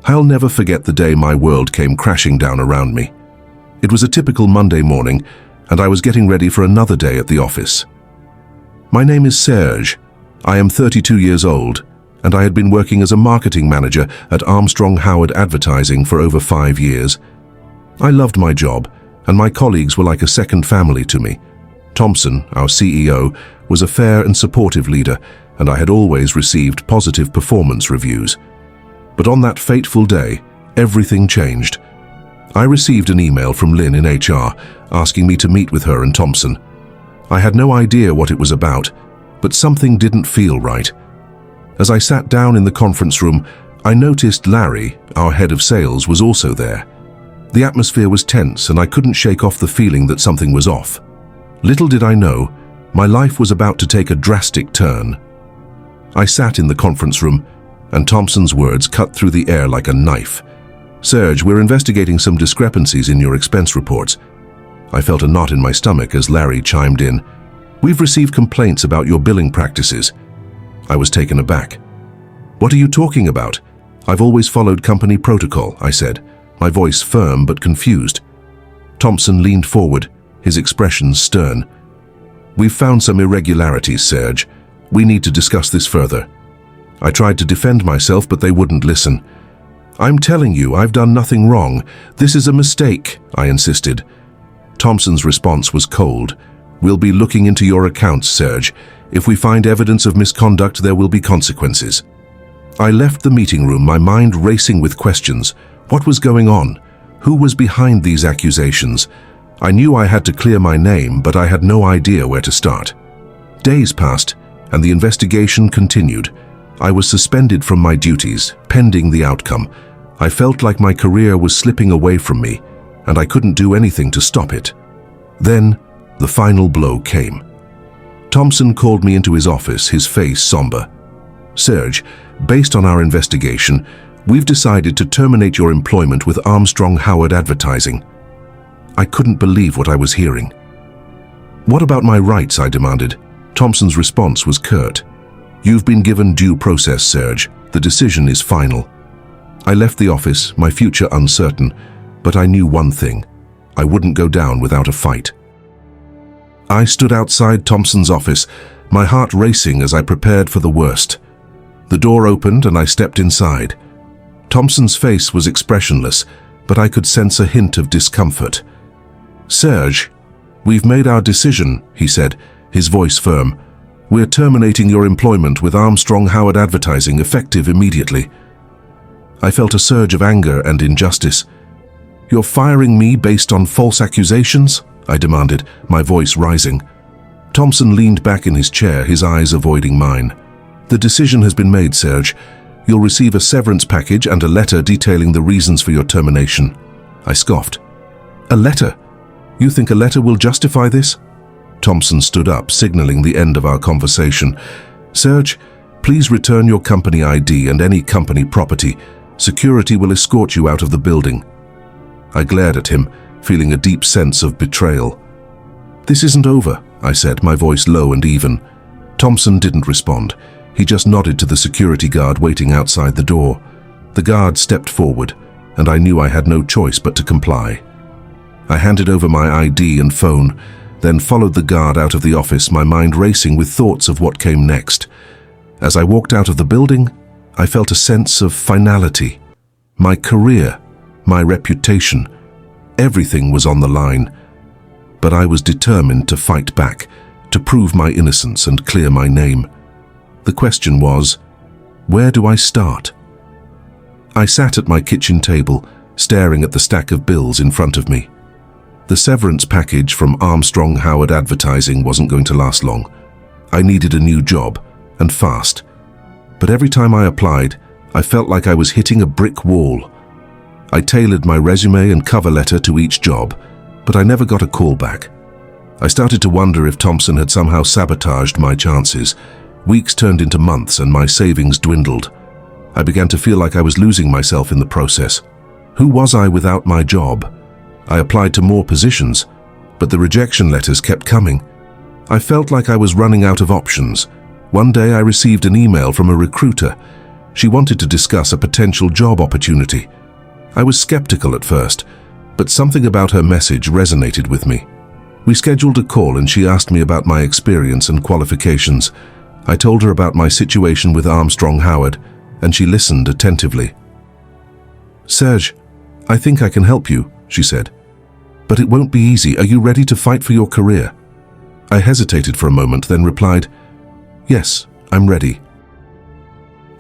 I'll never forget the day my world came crashing down around me. It was a typical Monday morning, and I was getting ready for another day at the office. My name is Serge. I am 32 years old, and I had been working as a marketing manager at Armstrong Howard Advertising for over 5 years. I loved my job, and my colleagues were like a second family to me. Thompson, our CEO, was a fair and supportive leader, and I had always received positive performance reviews. But on that fateful day, everything changed. I received an email from Lynn in HR asking me to meet with her and Thompson. I had no idea what it was about, but something didn't feel right. As I sat down in the conference room, I noticed Larry, our head of sales, was also there. The atmosphere was tense, and I couldn't shake off the feeling that something was off. Little did I know, my life was about to take a drastic turn. I sat in the conference room, and Thompson's words cut through the air like a knife. "Serge, we're investigating some discrepancies in your expense reports." I felt a knot in my stomach as Larry chimed in. "We've received complaints about your billing practices." I was taken aback. "What are you talking about? I've always followed company protocol," I said, my voice firm but confused. Thompson leaned forward, his expression stern. "We've found some irregularities, Serge. We need to discuss this further." I tried to defend myself, but they wouldn't listen. "I'm telling you, I've done nothing wrong. This is a mistake," I insisted. Thompson's response was cold. "We'll be looking into your accounts, Serge. If we find evidence of misconduct, there will be consequences." I left the meeting room, my mind racing with questions. What was going on? Who was behind these accusations? I knew I had to clear my name, but I had no idea where to start. Days passed, and the investigation continued. I was suspended from my duties, pending the outcome. I felt like my career was slipping away from me, and I couldn't do anything to stop it. Then, the final blow came. Thompson called me into his office, his face somber. "Serge, based on our investigation, we've decided to terminate your employment with Armstrong Howard Advertising." I couldn't believe what I was hearing. "What about my rights?" I demanded. Thompson's response was curt. "You've been given due process, Serge. The decision is final." I left the office, my future uncertain, but I knew one thing. I wouldn't go down without a fight. I stood outside Thompson's office, my heart racing as I prepared for the worst. The door opened and I stepped inside. Thompson's face was expressionless, but I could sense a hint of discomfort. "Serge, we've made our decision," he said, his voice firm. "We're terminating your employment with Armstrong Howard Advertising, effective immediately." I felt a surge of anger and injustice. "You're firing me based on false accusations?" I demanded, my voice rising. Thompson leaned back in his chair, his eyes avoiding mine. "The decision has been made, Serge. You'll receive a severance package and a letter detailing the reasons for your termination." I scoffed. "A letter? You think a letter will justify this?" Thompson stood up, signaling the end of our conversation. "Serge, please return your company ID and any company property. Security will escort you out of the building." I glared at him, feeling a deep sense of betrayal. "This isn't over," I said, my voice low and even. Thompson didn't respond. He just nodded to the security guard waiting outside the door. The guard stepped forward, and I knew I had no choice but to comply. I handed over my ID and phone, then followed the guard out of the office, my mind racing with thoughts of what came next. As I walked out of the building, I felt a sense of finality. My career, my reputation, everything was on the line. But I was determined to fight back, to prove my innocence and clear my name. The question was, where do I start? I sat at my kitchen table, staring at the stack of bills in front of me. The severance package from Armstrong Howard Advertising wasn't going to last long. I needed a new job, and fast. But every time I applied, I felt like I was hitting a brick wall. I tailored my resume and cover letter to each job, but I never got a call back. I started to wonder if Thompson had somehow sabotaged my chances. Weeks turned into months and my savings dwindled. I began to feel like I was losing myself in the process. Who was I without my job? I applied to more positions, but the rejection letters kept coming. I felt like I was running out of options. One day I received an email from a recruiter. She wanted to discuss a potential job opportunity. I was skeptical at first, but something about her message resonated with me. We scheduled a call and she asked me about my experience and qualifications. I told her about my situation with Armstrong Howard, and she listened attentively. "Serge, I think I can help you," she said. "But it won't be easy. Are you ready to fight for your career?" I hesitated for a moment, then replied, "Yes, I'm ready."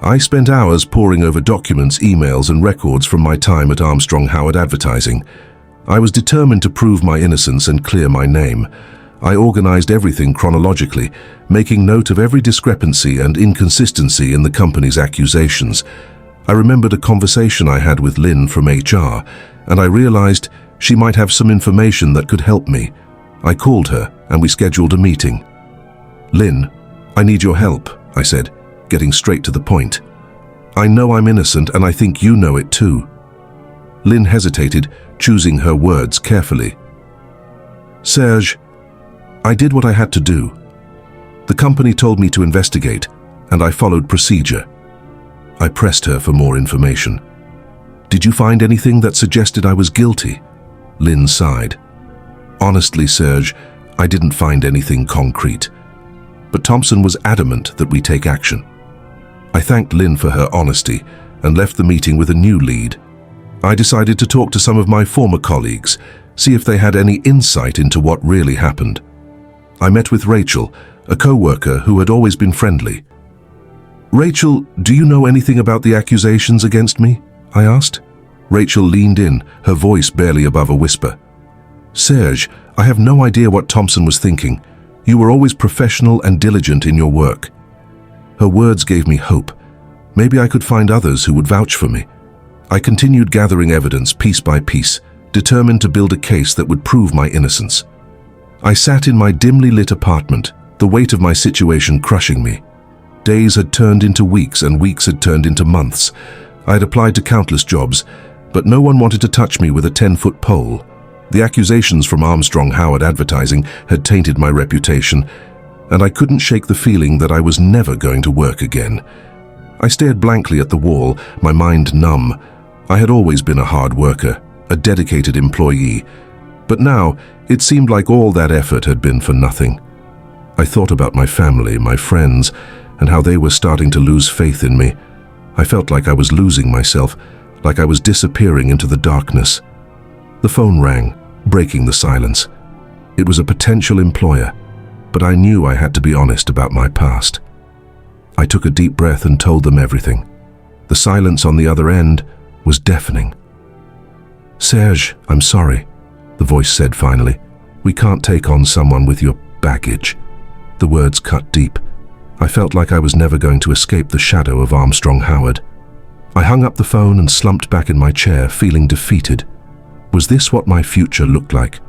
I spent hours poring over documents, emails, and records from my time at Armstrong Howard Advertising. I was determined to prove my innocence and clear my name. I organized everything chronologically, making note of every discrepancy and inconsistency in the company's accusations. I remembered a conversation I had with Lynn from HR, and I realized she might have some information that could help me. I called her, and we scheduled a meeting. "Lynn, I need your help," I said, getting straight to the point. "I know I'm innocent, and I think you know it too." Lynn hesitated, choosing her words carefully. "Serge, I did what I had to do. The company told me to investigate, and I followed procedure." I pressed her for more information. "Did you find anything that suggested I was guilty?" Lynn sighed. "Honestly, Serge, I didn't find anything concrete. But Thompson was adamant that we take action." I thanked Lynn for her honesty and left the meeting with a new lead. I decided to talk to some of my former colleagues, see if they had any insight into what really happened. I met with Rachel, a co-worker who had always been friendly. "Rachel, do you know anything about the accusations against me?" I asked. Rachel leaned in, her voice barely above a whisper. "Serge, I have no idea what Thompson was thinking. You were always professional and diligent in your work." Her words gave me hope. Maybe I could find others who would vouch for me. I continued gathering evidence piece by piece, determined to build a case that would prove my innocence. I sat in my dimly lit apartment, the weight of my situation crushing me. Days had turned into weeks, and weeks had turned into months. I had applied to countless jobs, but no one wanted to touch me with a 10-foot pole. The accusations from Armstrong Howard Advertising had tainted my reputation, and I couldn't shake the feeling that I was never going to work again. I stared blankly at the wall, my mind numb. I had always been a hard worker, a dedicated employee, but now it seemed like all that effort had been for nothing. I thought about my family, my friends, and how they were starting to lose faith in me. I felt like I was losing myself, like I was disappearing into the darkness. The phone rang, breaking the silence. It was a potential employer, but I knew I had to be honest about my past. I took a deep breath and told them everything. The silence on the other end was deafening. "Serge, I'm sorry," the voice said finally. "We can't take on someone with your baggage." The words cut deep. I felt like I was never going to escape the shadow of Armstrong Howard. I hung up the phone and slumped back in my chair, feeling defeated. Was this what my future looked like?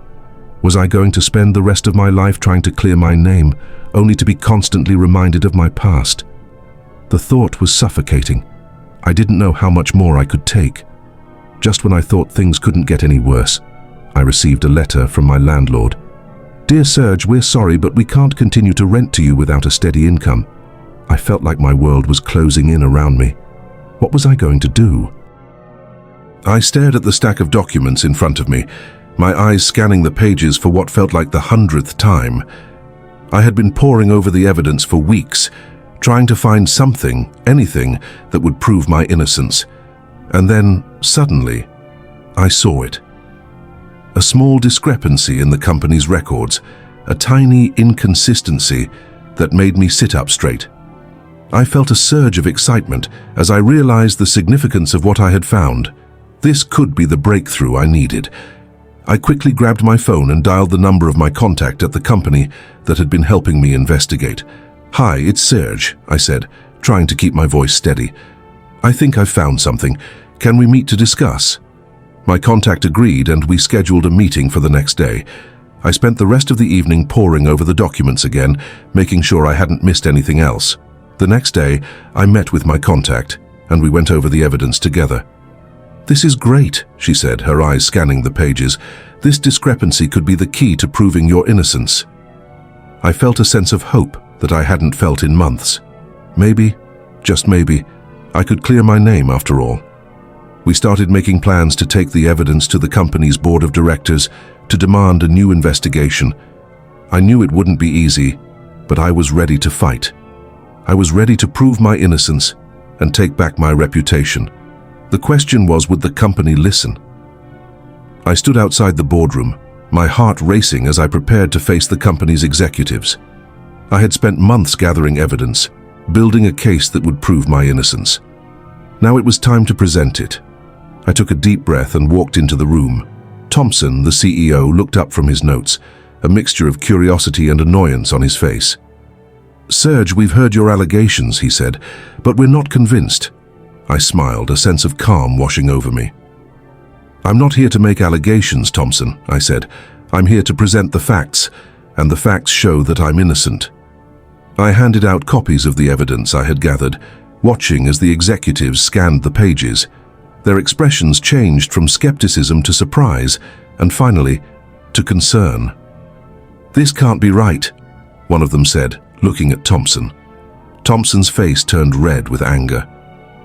Was I going to spend the rest of my life trying to clear my name, only to be constantly reminded of my past? The thought was suffocating. I didn't know how much more I could take. Just when I thought things couldn't get any worse, I received a letter from my landlord. "Dear Serge, we're sorry, but we can't continue to rent to you without a steady income." I felt like my world was closing in around me. What was I going to do? I stared at the stack of documents in front of me, my eyes scanning the pages for what felt like the 100th time. I had been poring over the evidence for weeks, trying to find something, anything, that would prove my innocence. And then, suddenly, I saw it. A small discrepancy in the company's records, a tiny inconsistency that made me sit up straight. I felt a surge of excitement as I realized the significance of what I had found. This could be the breakthrough I needed. I quickly grabbed my phone and dialed the number of my contact at the company that had been helping me investigate. "Hi, it's Serge," I said, trying to keep my voice steady. "I think I've found something. Can we meet to discuss?" My contact agreed, and we scheduled a meeting for the next day. I spent the rest of the evening poring over the documents again, making sure I hadn't missed anything else. The next day, I met with my contact, and we went over the evidence together. "This is great," she said, her eyes scanning the pages. "This discrepancy could be the key to proving your innocence." I felt a sense of hope that I hadn't felt in months. Maybe, just maybe, I could clear my name after all. We started making plans to take the evidence to the company's board of directors to demand a new investigation. I knew it wouldn't be easy, but I was ready to fight. I was ready to prove my innocence and take back my reputation. The question was, would the company listen? I stood outside the boardroom, my heart racing as I prepared to face the company's executives. I had spent months gathering evidence, building a case that would prove my innocence. Now it was time to present it. I took a deep breath and walked into the room. Thompson, the CEO, looked up from his notes, a mixture of curiosity and annoyance on his face. "Serge, we've heard your allegations," he said, "but we're not convinced." I smiled, a sense of calm washing over me. "I'm not here to make allegations, Thompson," I said. "I'm here to present the facts, and the facts show that I'm innocent." I handed out copies of the evidence I had gathered, watching as the executives scanned the pages. Their expressions changed from skepticism to surprise, and finally, to concern. "This can't be right," one of them said, looking at Thompson. Thompson's face turned red with anger.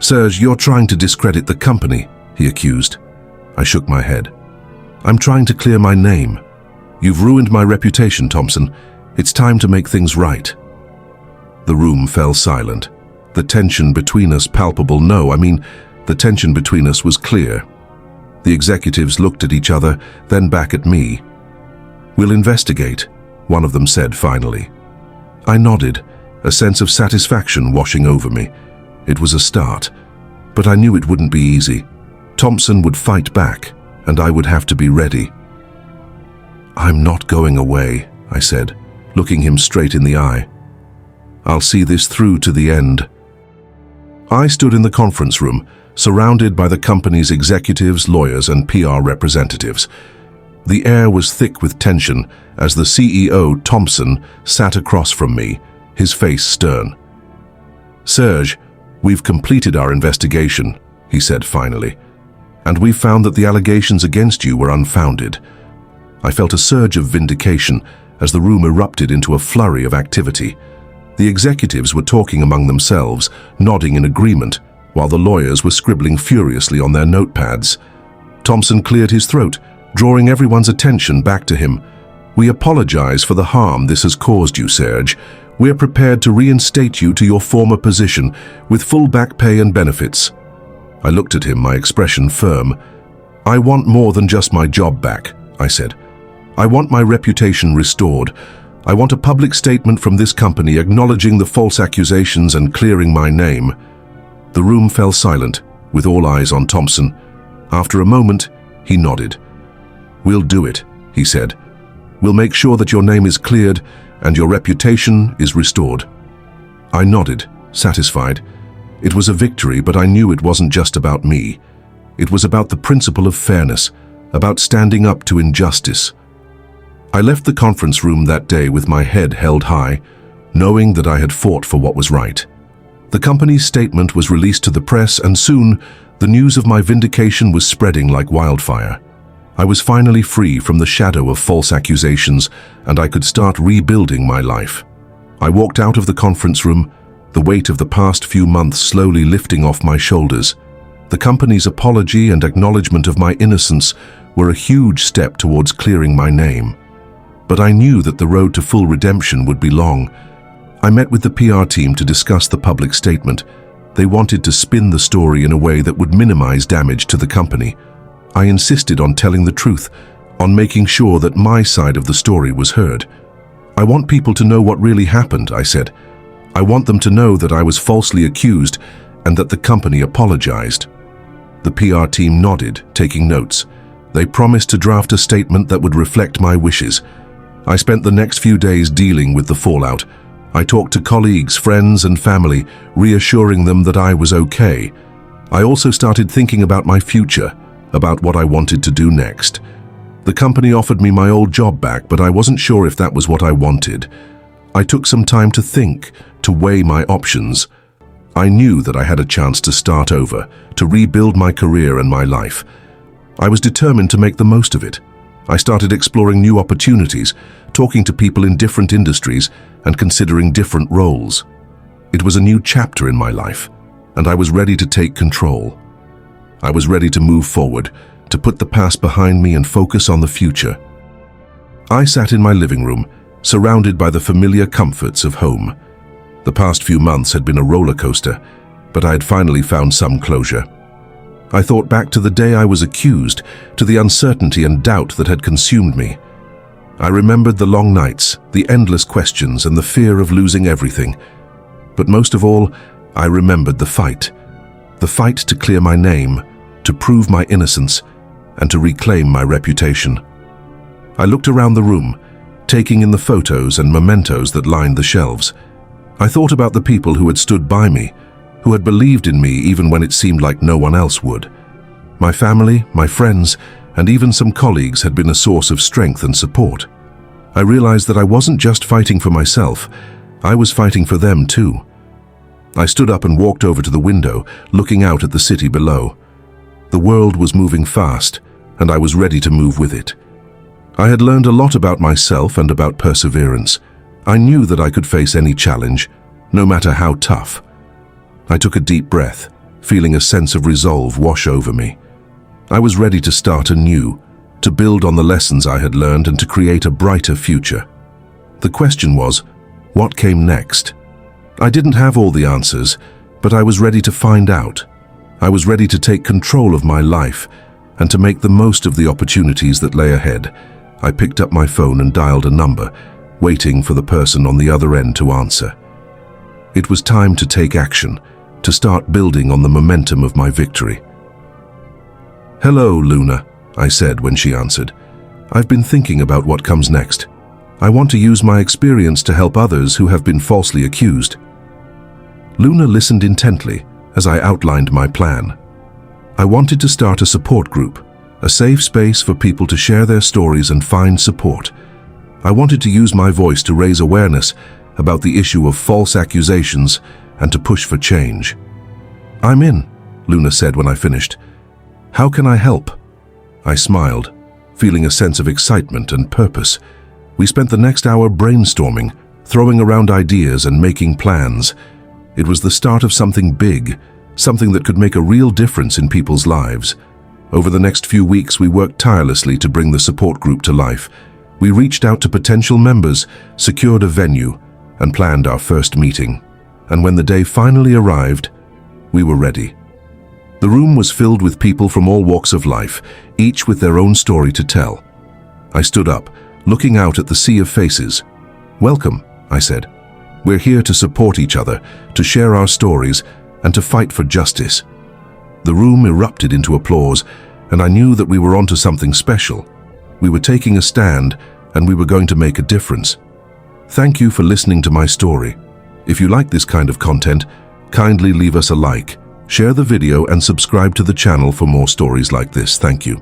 "Serge, you're trying to discredit the company," he accused. I shook my head. "I'm trying to clear my name. You've ruined my reputation, Thompson. It's time to make things right." The room fell silent. The tension between us palpable. The tension between us was clear. The executives looked at each other, then back at me. "We'll investigate," one of them said finally. I nodded, a sense of satisfaction washing over me. It was a start, but I knew it wouldn't be easy. Thompson would fight back, and I would have to be ready. "I'm not going away," I said, looking him straight in the eye. "I'll see this through to the end." I stood in the conference room, surrounded by the company's executives, lawyers, and PR representatives. The air was thick with tension as the CEO, Thompson, sat across from me, his face stern. "Serge, we've completed our investigation," he said finally, "and we've found that the allegations against you were unfounded." I felt a surge of vindication as the room erupted into a flurry of activity. The executives were talking among themselves, nodding in agreement, while the lawyers were scribbling furiously on their notepads. Thompson cleared his throat, drawing everyone's attention back to him. "We apologize for the harm this has caused you, Serge. We're prepared to reinstate you to your former position with full back pay and benefits." I looked at him, my expression firm. "I want more than just my job back," I said. "I want my reputation restored. I want a public statement from this company acknowledging the false accusations and clearing my name." The room fell silent, with all eyes on Thompson. After a moment, he nodded. "We'll do it," he said. "We'll make sure that your name is cleared and your reputation is restored." I nodded, satisfied. It was a victory, but I knew it wasn't just about me. It was about the principle of fairness, about standing up to injustice. I left the conference room that day with my head held high, knowing that I had fought for what was right. The company's statement was released to the press, and soon the news of my vindication was spreading like wildfire. I was finally free from the shadow of false accusations, and I could start rebuilding my life. I walked out of the conference room, the weight of the past few months slowly lifting off my shoulders. The company's apology and acknowledgement of my innocence were a huge step towards clearing my name. But I knew that the road to full redemption would be long. I met with the PR team to discuss the public statement. They wanted to spin the story in a way that would minimize damage to the company. I insisted on telling the truth, on making sure that my side of the story was heard. "I want people to know what really happened," I said. "I want them to know that I was falsely accused and that the company apologized." The PR team nodded, taking notes. They promised to draft a statement that would reflect my wishes. I spent the next few days dealing with the fallout. I talked to colleagues, friends, and family, reassuring them that I was okay. I also started thinking about my future, about what I wanted to do next. The company offered me my old job back, but I wasn't sure if that was what I wanted. I took some time to think, to weigh my options. I knew that I had a chance to start over, to rebuild my career and my life. I was determined to make the most of it. I started exploring new opportunities, talking to people in different industries, and considering different roles. It was a new chapter in my life, and I was ready to take control. I was ready to move forward, to put the past behind me and focus on the future. I sat in my living room, surrounded by the familiar comforts of home. The past few months had been a roller coaster, but I had finally found some closure. I thought back to the day I was accused, to the uncertainty and doubt that had consumed me. I remembered the long nights, the endless questions, and the fear of losing everything. But most of all, I remembered the fight to clear my name, to prove my innocence, and to reclaim my reputation. I looked around the room, taking in the photos and mementos that lined the shelves. I thought about the people who had stood by me, who had believed in me even when it seemed like no one else would. My family, my friends, and even some colleagues had been a source of strength and support. I realized that I wasn't just fighting for myself, I was fighting for them too. I stood up and walked over to the window, looking out at the city below. The world was moving fast, and I was ready to move with it. I had learned a lot about myself and about perseverance. I knew that I could face any challenge, no matter how tough. I took a deep breath, feeling a sense of resolve wash over me. I was ready to start anew, to build on the lessons I had learned and to create a brighter future. The question was, what came next? I didn't have all the answers, but I was ready to find out. I was ready to take control of my life and to make the most of the opportunities that lay ahead. I picked up my phone and dialed a number, waiting for the person on the other end to answer. It was time to take action, to start building on the momentum of my victory. "Hello, Luna," I said when she answered. "I've been thinking about what comes next. I want to use my experience to help others who have been falsely accused." Luna listened intently as I outlined my plan. I wanted to start a support group, a safe space for people to share their stories and find support. I wanted to use my voice to raise awareness about the issue of false accusations and to push for change. "I'm in," Luna said when I finished. "How can I help?" I smiled, feeling a sense of excitement and purpose. We spent the next hour brainstorming, throwing around ideas and making plans. It was the start of something big, something that could make a real difference in people's lives. Over the next few weeks, we worked tirelessly to bring the support group to life. We reached out to potential members, secured a venue, and planned our first meeting. And when the day finally arrived, we were ready. The room was filled with people from all walks of life, each with their own story to tell. I stood up, looking out at the sea of faces. "Welcome," I said. "We're here to support each other, to share our stories, and to fight for justice." The room erupted into applause, and I knew that we were onto something special. We were taking a stand, and we were going to make a difference. Thank you for listening to my story. If you like this kind of content, kindly leave us a like, share the video, and subscribe to the channel for more stories like this. Thank you.